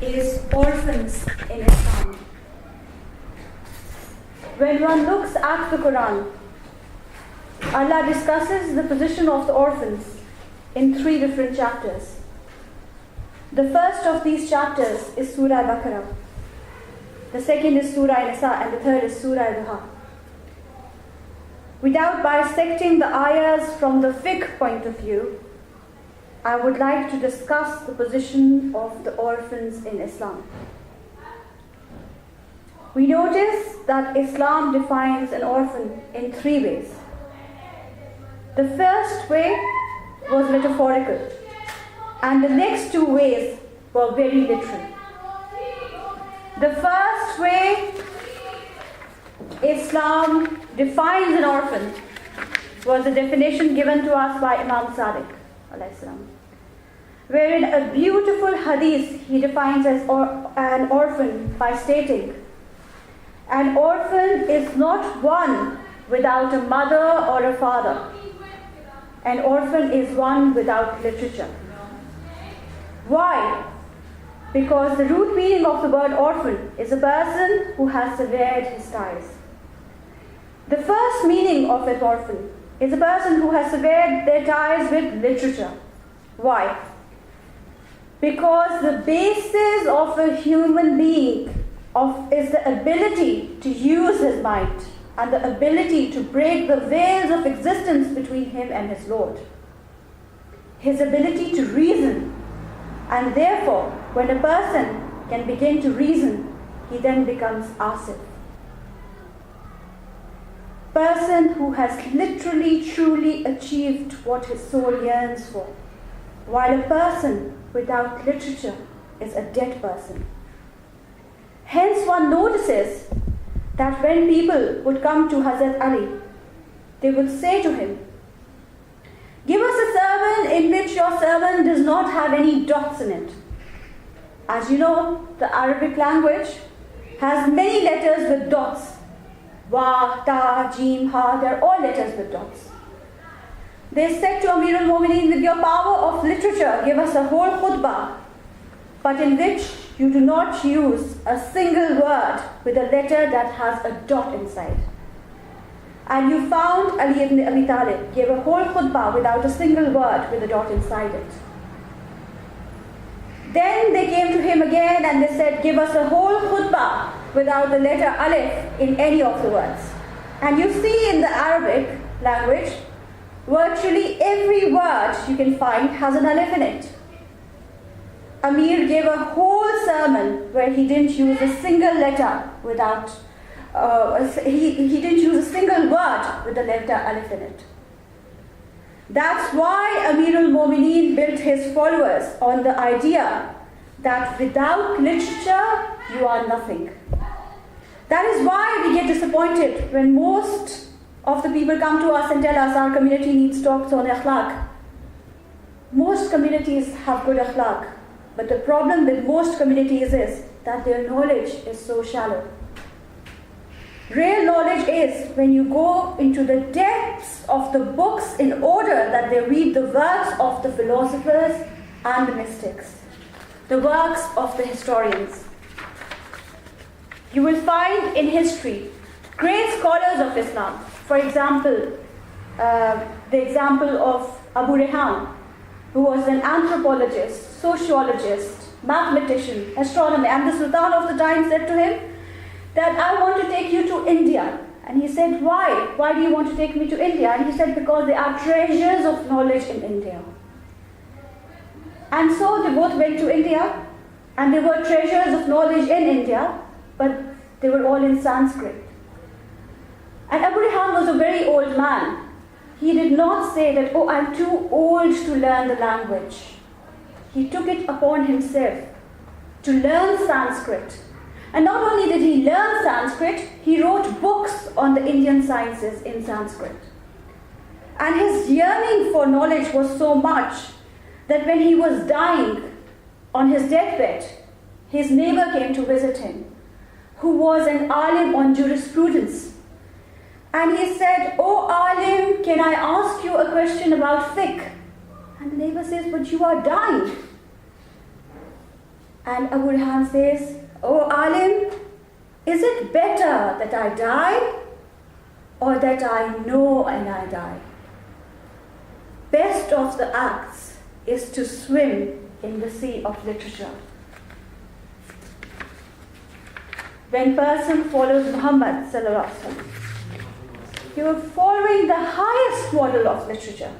is orphans in Islam. When one looks at the Quran, Allah discusses the position of the orphans in 3 different chapters. The first of these chapters is Surah Al-Baqarah. The second is Surah Al-Nisa, and the third is Surah Al-Duha. Without bisecting the ayahs from the fiqh point of view, I would like to discuss the position of the orphans in Islam. We notice that Islam defines an orphan in 3 ways. The first way was metaphorical, and the next 2 ways were very literal. The first way Islam defines an orphan was the definition given to us by Imam Sadiq, where in a beautiful hadith he defines as an orphan by stating, an orphan is not one without a mother or a father. An orphan is one without literature. Why? Because the root meaning of the word orphan is a person who has severed his ties. The first meaning of an orphan is a person who has severed their ties with literature. Why? Because the basis of a human being is the ability to use his mind and the ability to break the veils of existence between him and his Lord. His ability to reason. And therefore, when a person can begin to reason, he then becomes asif. Person who has literally, truly achieved what his soul yearns for. While a person without literature is a dead person. Hence one notices that when people would come to Hazrat Ali, they would say to him, give us a sermon in which your sermon does not have any dots in it. As you know, the Arabic language has many letters with dots. Wa, ta, jim, ha, they're all letters with dots. They said to Amir al-Mu'mineen, with your power of literature, give us a whole khutbah, but in which you do not use a single word with a letter that has a dot inside. And you found Ali ibn Abi Talib gave a whole khutbah without a single word with a dot inside it. Then they came to him again and they said, give us a whole khutbah without the letter alif in any of the words. And you see in the Arabic language, virtually every word you can find has an alif in it. Amir gave a whole sermon where he didn't use a single letter without, he didn't use a single word with the letter alif in it. That's why Amir al-Mu'mineen built his followers on the idea that without literature, you are nothing. That is why we get disappointed when most of the people come to us and tell us our community needs talks on akhlaq. Most communities have good akhlaq. But the problem with most communities is that their knowledge is so shallow. Real knowledge is when you go into the depths of the books in order that they read the works of the philosophers and the mystics, the works of the historians. You will find in history great scholars of Islam. For example, the example of Abu Rehan, who was an anthropologist, sociologist, mathematician, astronomer, and the Sultan of the time said to him that I want to take you to India. And he said, why? Why do you want to take me to India? And he said, because there are treasures of knowledge in India. And so they both went to India, and there were treasures of knowledge in India, but they were all in Sanskrit. And Abu Rehan was a very old man. He did not say that, oh, I'm too old to learn the language. He took it upon himself to learn Sanskrit. And not only did he learn Sanskrit, he wrote books on the Indian sciences in Sanskrit. And his yearning for knowledge was so much that when he was dying on his deathbed, his neighbor came to visit him, who was an alim on jurisprudence. And he said, oh alim, can I ask you a question about fiqh? And the neighbor says, but you are dying. And Abu Rehan says, "Oh Alim, is it better that I die or that I know and I die? Best of the acts is to swim in the sea of literature." When person follows Muhammad sallallahu alaihi wasallam, you are following the highest model of literature.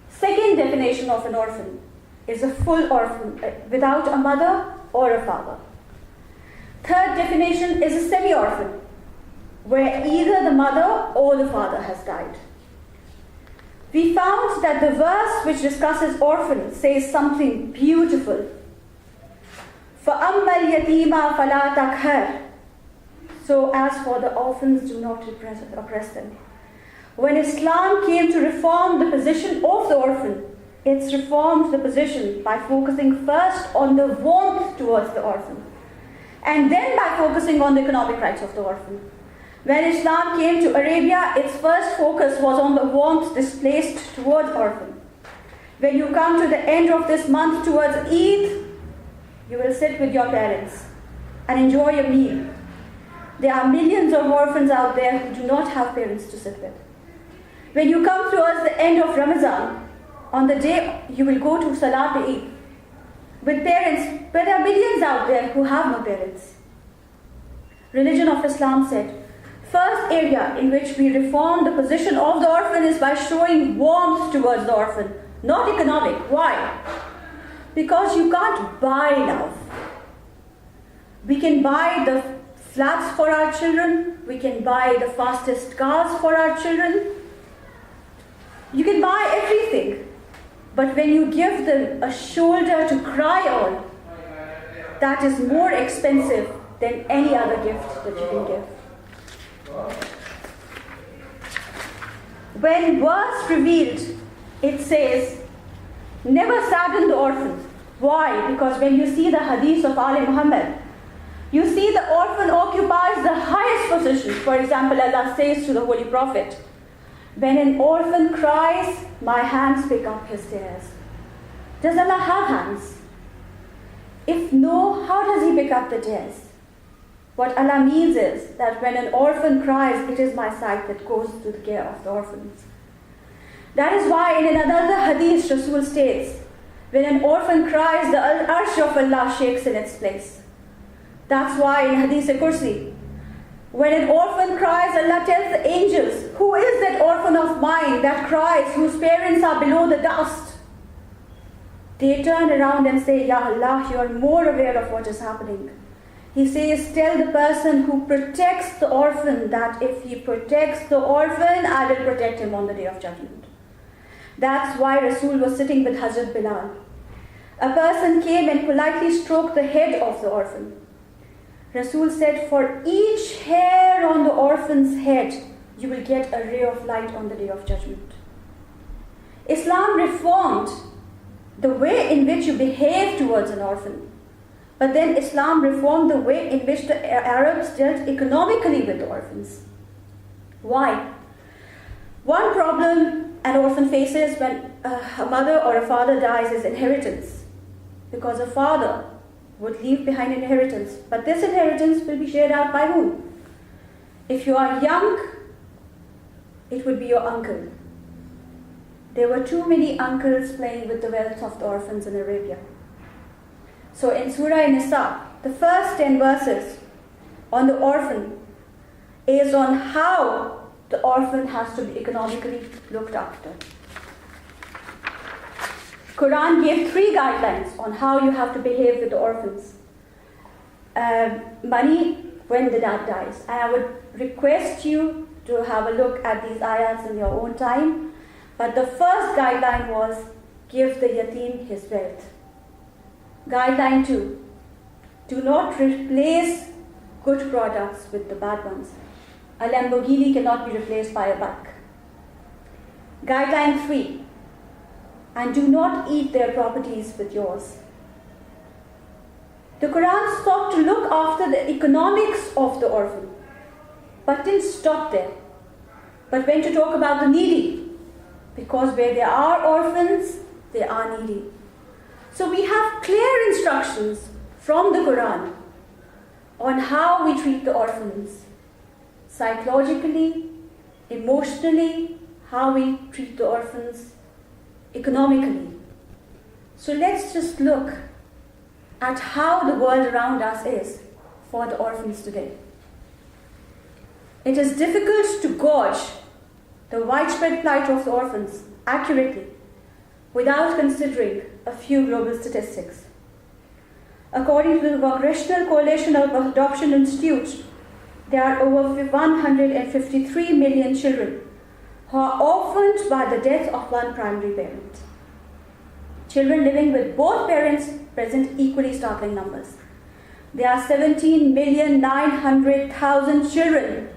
Second definition of an orphan is a full orphan without a mother or a father. Third definition is a semi-orphan, where either the mother or the father has died. We found that the verse which discusses orphans says something beautiful. فَأَمَّا الْيَتِيمَ فَلَا تَقْهَرْ. So as for the orphans, do not oppress them. When Islam came to reform the position of the orphan, it's reformed the position by focusing first on the warmth towards the orphan, and then by focusing on the economic rights of the orphan. When Islam came to Arabia, its first focus was on the warmth displaced towards orphan. When you come to the end of this month towards Eid, you will sit with your parents and enjoy a meal. There are millions of orphans out there who do not have parents to sit with. When you come towards the end of Ramadan, on the day you will go to Salat Eid with parents, but there are millions out there who have no parents. Religion of Islam said, first area in which we reform the position of the orphan is by showing warmth towards the orphan, not economic. Why? Because you can't buy love. We can buy the flats for our children, we can buy the fastest cars for our children, you can buy everything. But when you give them a shoulder to cry on, that is more expensive than any other gift that you can give. When verse revealed, it says, never sadden the orphan. Why? Because when you see the hadith of Ali Muhammad, you see the orphan occupies the highest position. For example, Allah says to the Holy Prophet, when an orphan cries, my hands pick up his tears. Does Allah have hands? If no, how does he pick up the tears? What Allah means is that when an orphan cries, it is my sight that goes to the care of the orphans. That is why in another hadith, Rasul states, when an orphan cries, the arsh of Allah shakes in its place. That's why in Hadith Kursi, when an orphan cries, Allah tells the angels, who is that orphan of mine that cries, whose parents are below the dust? They turn around and say, Ya Allah, you are more aware of what is happening. He says, tell the person who protects the orphan that if he protects the orphan, I will protect him on the day of judgment. That's why Rasul was sitting with Hazrat Bilal. A person came and politely stroked the head of the orphan. Rasul said, for each hair on the orphan's head, you will get a ray of light on the day of judgment. Islam reformed the way in which you behave towards an orphan. But then Islam reformed the way in which the Arabs dealt economically with the orphans. Why? One problem an orphan faces when a mother or a father dies is inheritance. Because a father would leave behind inheritance. But this inheritance will be shared out by whom? If you are young, it would be your uncle. There were too many uncles playing with the wealth of the orphans in Arabia. So in Surah Nisa, the first 10 verses on the orphan is on how the orphan has to be economically looked after. Quran gave 3 guidelines on how you have to behave with the orphans. Money when the dad dies. And I would request you to have a look at these ayats in your own time. But the first guideline was, give the yatim his wealth. Guideline 2, do not replace good products with the bad ones. A Lamborghini cannot be replaced by a bike. Guideline 3, and do not eat their properties with yours. The Quran sought to look after the economics of the orphan, but didn't stop there, but went to talk about the needy, because where there are orphans, there are needy. So we have clear instructions from the Quran on how we treat the orphans, psychologically, emotionally, how we treat the orphans, economically. So let's just look at how the world around us is for the orphans today. It is difficult to gauge the widespread plight of the orphans accurately without considering a few global statistics. According to the Congressional Coalition of Adoption Institute, there are over 153 million children who are orphaned by the death of one primary parent. Children living with both parents present equally startling numbers. There are 17,900,000 children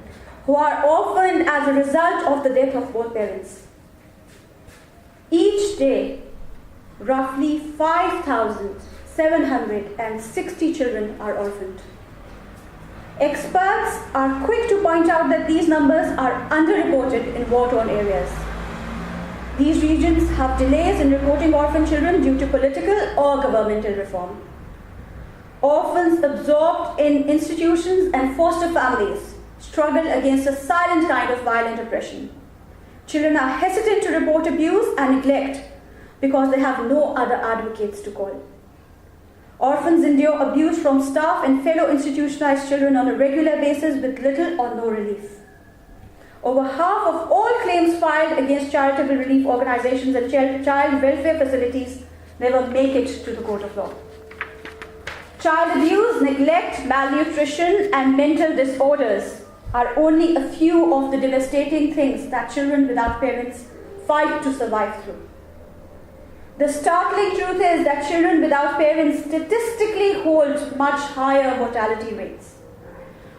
who are orphaned as a result of the death of both parents. Each day, roughly 5,760 children are orphaned. Experts are quick to point out that these numbers are underreported in war-torn areas. These regions have delays in reporting orphan children due to political or governmental reform. Orphans absorbed in institutions and foster families struggle against a silent kind of violent oppression. Children are hesitant to report abuse and neglect because they have no other advocates to call. Orphans endure abuse from staff and fellow institutionalized children on a regular basis with little or no relief. Over half of all claims filed against charitable relief organizations and child welfare facilities never make it to the court of law. Child abuse, neglect, malnutrition, and mental disorders are only a few of the devastating things that children without parents fight to survive through. The startling truth is that children without parents statistically hold much higher mortality rates.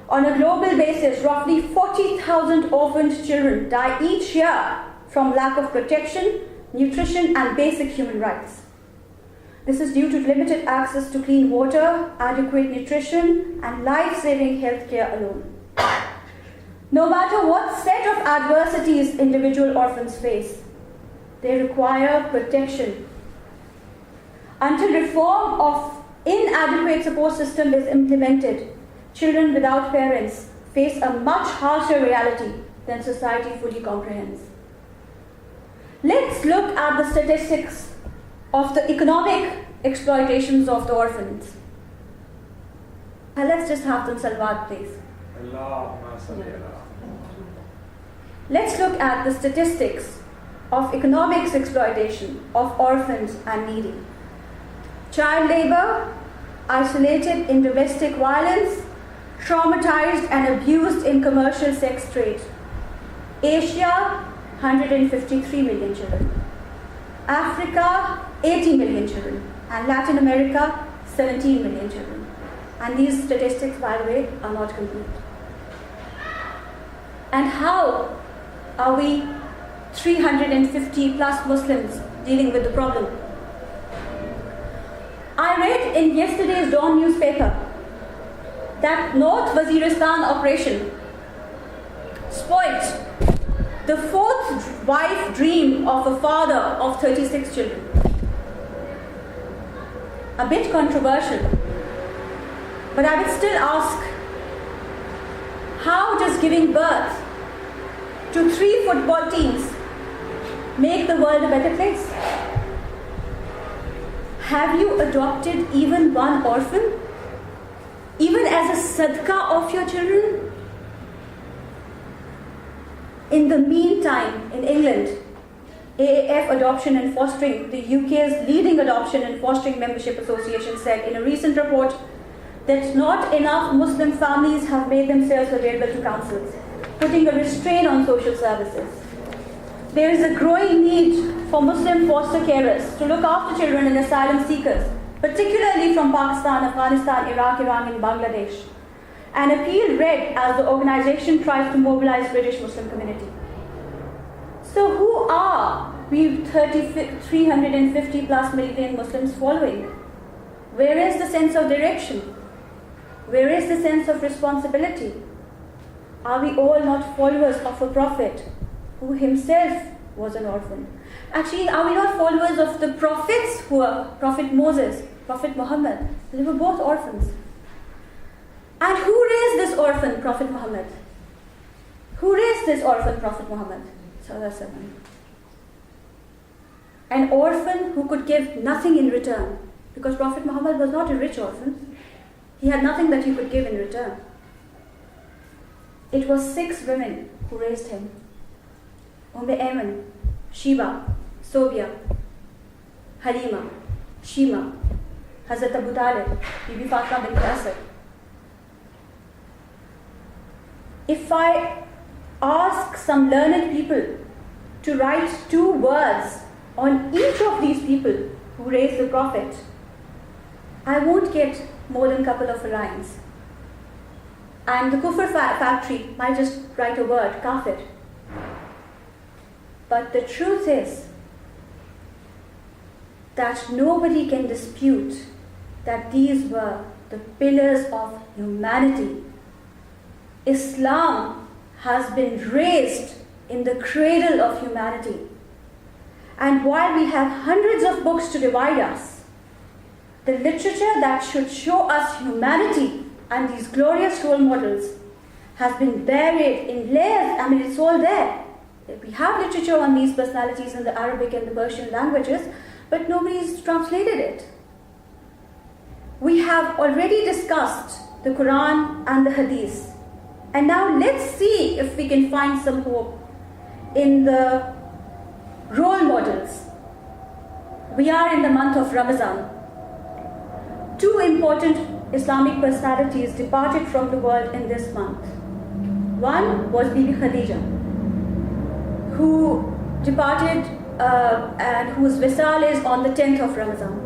On a global basis, roughly 40,000 orphaned children die each year from lack of protection, nutrition, and basic human rights. This is due to limited access to clean water, adequate nutrition, and life-saving healthcare alone. No matter what set of adversities individual orphans face, they require protection. Until reform of inadequate support system is implemented, children without parents face a much harsher reality than society fully comprehends. Let's look at the statistics of the economic exploitations of the orphans. And let's just have them salawat, please. Let's look at the statistics of economics exploitation of orphans and needy. Child labor, isolated in domestic violence, traumatized and abused in commercial sex trade. Asia, 153 million children. Africa, 80 million children. And Latin America, 17 million children. And these statistics, by the way, are not complete. And how are we 350 plus Muslims dealing with the problem? I read in yesterday's Dawn newspaper that North Waziristan operation spoilt the fourth wife dream of a father of 36 children. A bit controversial, but I would still ask, how does giving birth to 3 football teams make the world a better place? Have you adopted even one orphan? Even as a sadaqah of your children? In the meantime, in England, AAF Adoption and Fostering, the UK's leading adoption and fostering membership association, said in a recent report that not enough Muslim families have made themselves available to councils, putting a restraint on social services. There is a growing need for Muslim foster carers to look after children and asylum seekers, particularly from Pakistan, Afghanistan, Iraq, Iran, and Bangladesh. An appeal read as the organization tries to mobilize British Muslim community. So who are we 350 plus million Muslims following? Where is the sense of direction? Where is the sense of responsibility? Are we all not followers of a prophet who himself was an orphan. Actually, are we not followers of the prophets who are Prophet Moses, Prophet Muhammad? They were both orphans. And who raised this orphan, Prophet Muhammad? Who raised this orphan, Prophet Muhammad? An orphan who could give nothing in return. Because Prophet Muhammad was not a rich orphan. He had nothing that he could give in return. It was 6 women who raised him. Ayman, Sheba, Sobia, Halima, Shima, Hazrat Abu Talib, Bibi Fatima bint Asad. If I ask some learned people to write 2 words on each of these people who raised the Prophet, I won't get more than a couple of lines. And the Kufr factory might just write a word, kafir. But the truth is that nobody can dispute that these were the pillars of humanity. Islam has been raised in the cradle of humanity. And while we have hundreds of books to divide us, the literature that should show us humanity and these glorious role models has been buried in layers. I mean, it's all there. We have literature on these personalities in the Arabic and the Persian languages, but nobody's translated it. We have already discussed the Quran and the Hadith. And now let's see if we can find some hope in the role models. We are in the month of Ramadan. 2 important Islamic personalities departed from the world in this month. One was Bibi Khadija, who departed and whose Wisal is on the 10th of Ramadan.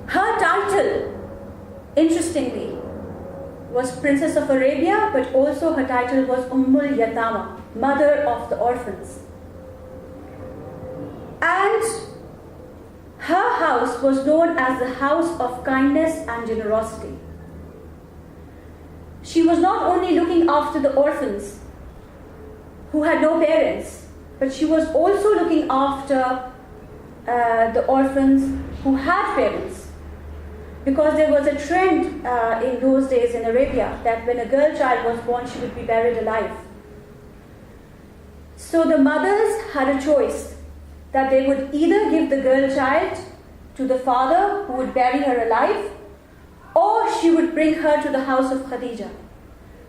Her title, interestingly, was Princess of Arabia, but also her title was Ummul Yatama, Mother of the Orphans. And her house was known as the house of kindness and generosity. She was not only looking after the orphans who had no parents, but she was also looking after the orphans who had parents. Because there was a trend in those days in Arabia that when a girl child was born, she would be buried alive. So the mothers had a choice that they would either give the girl child to the father who would bury her alive, or she would bring her to the house of Khadija,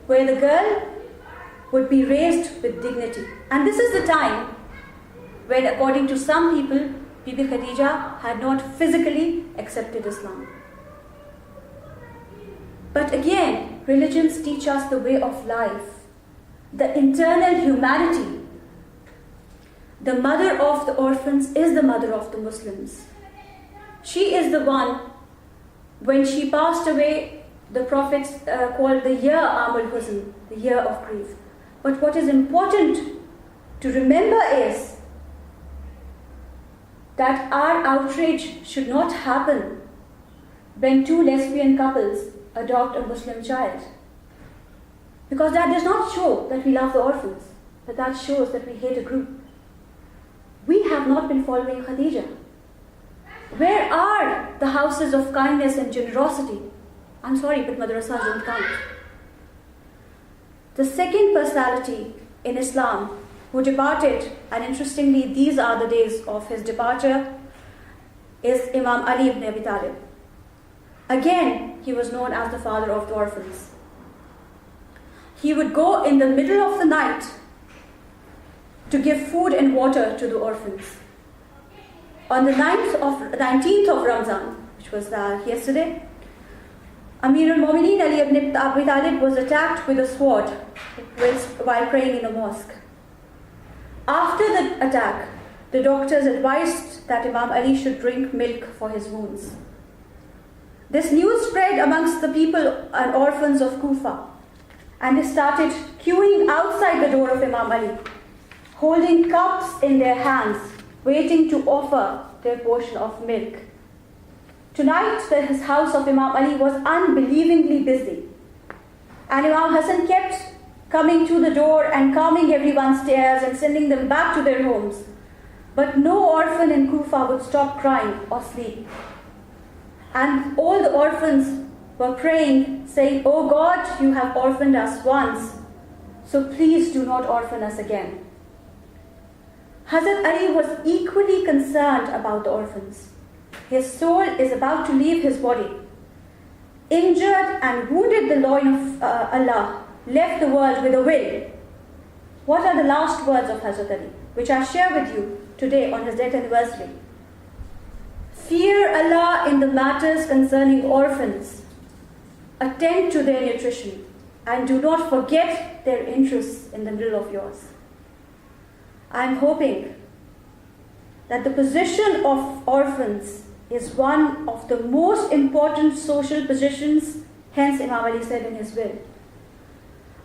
where the girl would be raised with dignity. And this is the time when, according to some people, Bibi Khadija had not physically accepted Islam. But again, religions teach us the way of life, the internal humanity. The mother of the orphans is the mother of the Muslims. She is the one, when she passed away, the prophets called the year Amul Huzn, the year of grief. But what is important to remember is that our outrage should not happen when 2 lesbian couples adopt a Muslim child. Because that does not show that we love the orphans, but that shows that we hate a group. We have not been following Khadija. Where are the houses of kindness and generosity? I'm sorry, but madrasas don't count. The second personality in Islam who departed, and interestingly these are the days of his departure, is Imam Ali ibn Abi Talib. Again, he was known as the father of the orphans. He would go in the middle of the night to give food and water to the orphans. On the 19th of Ramadan, which was yesterday, Amir al-Mu'mineen Ali ibn Abi Talib was attacked with a sword while praying in the mosque. After the attack, the doctors advised that Imam Ali should drink milk for his wounds. This news spread amongst the people and orphans of Kufa, and they started queuing outside the door of Imam Ali, holding cups in their hands, waiting to offer their portion of milk. Tonight, his house of Imam Ali was unbelievingly busy, and Imam Hassan kept coming to the door and calming everyone's tears and sending them back to their homes. But no orphan in Kufa would stop crying or sleep. And all the orphans were praying, saying, "Oh God, you have orphaned us once, so please do not orphan us again." Hazrat Ali was equally concerned about the orphans. His soul is about to leave his body. Injured and wounded the loin of Allah, left the world with a will. What are the last words of Hazrat Ali, which I share with you today on his death anniversary? Fear Allah in the matters concerning orphans. Attend to their nutrition and do not forget their interests in the middle of yours. I am hoping that the position of orphans is one of the most important social positions, hence Imam Ali said in his will.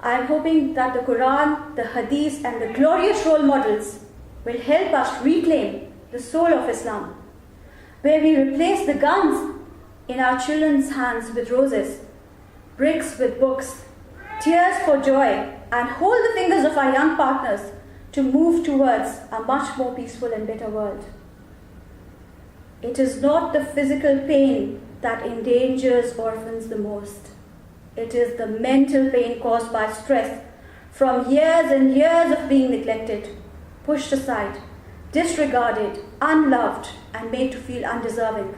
I am hoping that the Quran, the Hadith and the glorious role models will help us reclaim the soul of Islam, where we replace the guns in our children's hands with roses, bricks with books, tears for joy, and hold the fingers of our young partners to move towards a much more peaceful and better world. It is not the physical pain that endangers orphans the most. It is the mental pain caused by stress from years and years of being neglected, pushed aside, disregarded, unloved, and made to feel undeserving.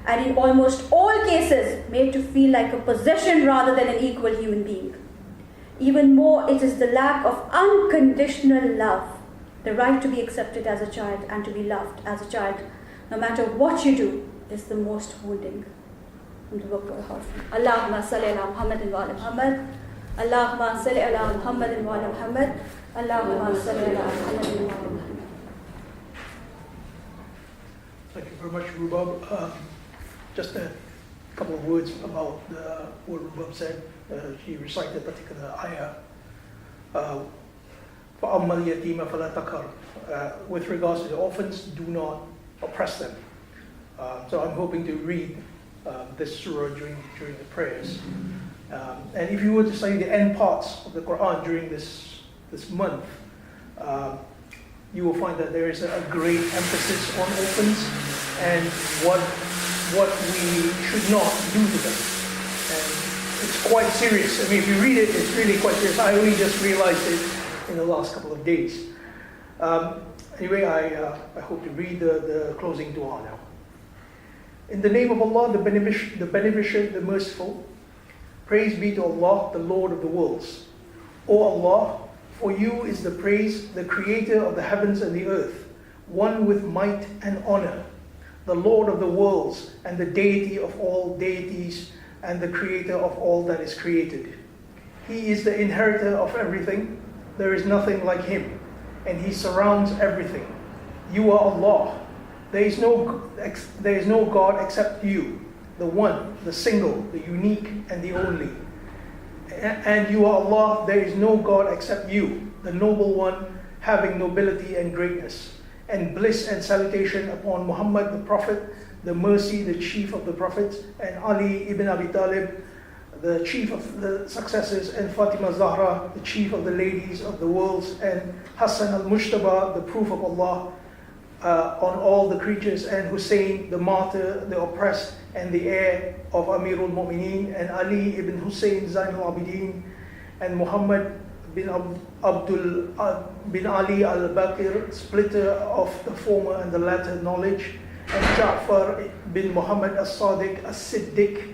And in almost all cases, made to feel like a possession rather than an equal human being. Even more, it is the lack of unconditional love, the right to be accepted as a child and to be loved as a child, no matter what you do, is the most wounding. From the book of Orphans. Allahumma salli ala Muhammadin wa ala Muhammad. Allahumma salli ala Muhammadin wa ala Muhammad. Allahumma salli ala Muhammadin wa ala Muhammad. Thank you very much, Rubab. Just a couple of words about what Rubab said. She recited a particular ayah. فَأَمَّا الْيَتِيمَ فَلَا تَقْهَرْ. With regards to the orphans, do not oppress them. So I'm hoping to read this surah during the prayers. And if you were to study the end parts of the Quran during this month, you will find that there is a great emphasis on orphans and what we should not do to them. And it's quite serious. I mean, if you read it, it's really quite serious. I only just realized it in the last couple of days. Anyway, I hope to read the closing dua now. In the name of Allah, the beneficent, the merciful, praise be to Allah, the Lord of the worlds. O Allah, for you is the praise, the creator of the heavens and the earth, one with might and honor, the Lord of the worlds and the deity of all deities and the creator of all that is created. He is the inheritor of everything. There is nothing like him, and he surrounds everything. You are Allah. There is no God except you, the one, the single, the unique, and the only. And you are Allah, there is no God except you, the noble one, having nobility and greatness. And bliss and salutation upon Muhammad the Prophet, the mercy, the chief of the prophets, and Ali ibn Abi Talib, the chief of the successors, and Fatima Zahra, the chief of the ladies of the worlds, and Hassan al-Mushtaba, the proof of Allah, on all the creatures, and Hussein, the martyr, the oppressed, and the heir of Amirul Mu'mineen, and Ali ibn Hussein Zainul Abidin, and Muhammad bin Abdul bin Ali al-Baqir, splitter of the former and the latter knowledge, and Ja'far bin Muhammad as-Sadiq as-Siddiq,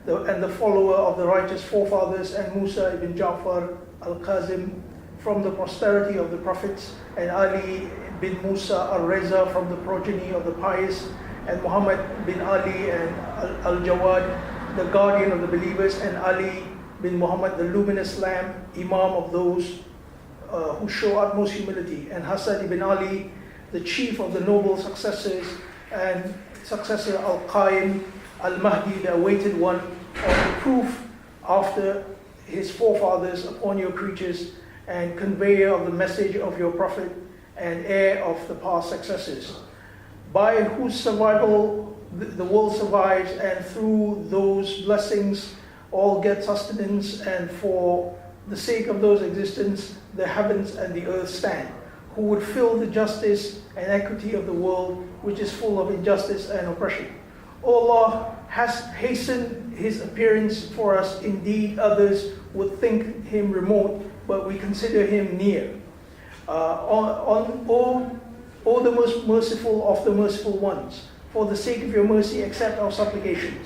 and the follower of the righteous forefathers, and Musa ibn Ja'far al-Qazim from the posterity of the prophets, and Ali bin Musa al-Reza from the progeny of the pious, and Muhammad bin Ali and al-Jawad, the guardian of the believers, and Ali bin Muhammad, the luminous lamb, imam of those who show utmost humility, and Hassan ibn Ali, the chief of the noble successors, and successor al-Qaim, al-Mahdi, the awaited one, of the proof after his forefathers upon your creatures, and conveyor of the message of your prophet, and heir of the past successors, by whose survival the world survives, and through those blessings all get sustenance, and for the sake of those existence, the heavens and the earth stand, who would fill the justice and equity of the world, which is full of injustice and oppression. O Allah has hastened His appearance for us. Indeed, others would think Him remote, but we consider Him near. O the most merciful of the merciful ones, for the sake of your mercy, accept our supplications.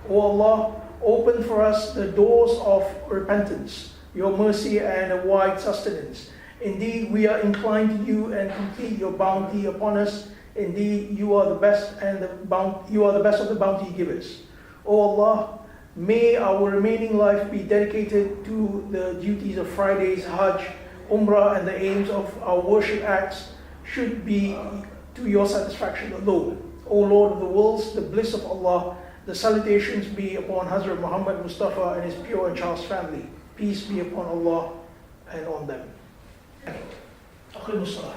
O Allah, open for us the doors of repentance, your mercy and a wide sustenance. Indeed, we are inclined to you and complete your bounty upon us. Indeed, you are the best you are the best of the bounty givers. O Allah, may our remaining life be dedicated to the duties of Friday's Hajj, Umrah, and the aims of our worship acts should be to your satisfaction alone. O Lord of the worlds, the bliss of Allah, the salutations be upon Hazrat Muhammad Mustafa and his pure and chaste family. Peace be upon Allah and on them. أقيموا الصلاة.